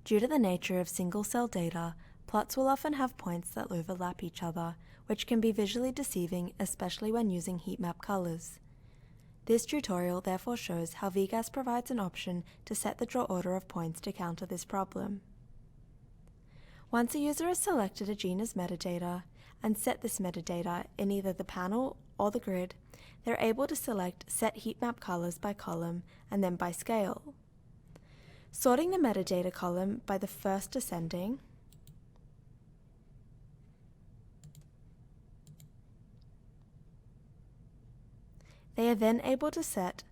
Due to the nature of single-cell data, plots will often have points that overlap each other, which can be visually deceiving, especially when using Heatmap Colours. This tutorial therefore shows how VGAS provides an option to set the draw order of points to counter this problem. Once a user has selected a gene as metadata and set this metadata in either the panel or the grid, they're able to select Set Heatmap Colours by column and then by scale. Sorting the metadata column by the first ascending, they are then able to set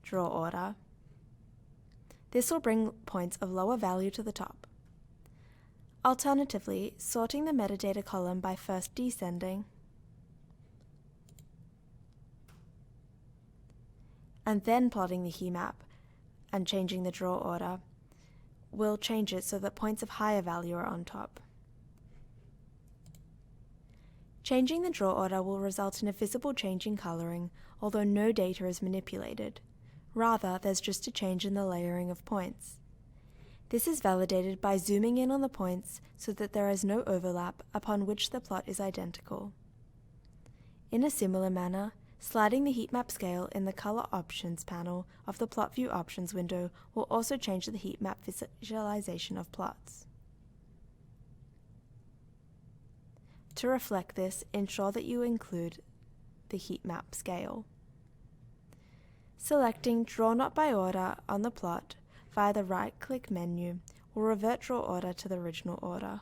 draw order. This will bring points of lower value to the top. Alternatively, sorting the metadata column by first descending, and then plotting the heatmap and changing the draw order will change it so that points of higher value are on top. Changing the draw order will result in a visible change in colouring, although no data is manipulated. Rather, there's just a change in the layering of points. This is validated by zooming in on the points so that there is no overlap upon which the plot is identical. In a similar manner, sliding the heatmap scale in the Color Options panel of the Plot View Options window will also change the heatmap visualization of plots. To reflect this, ensure that you include the heatmap scale. Selecting Draw Not by Order on the plot via the right-click menu will revert draw order to the original order.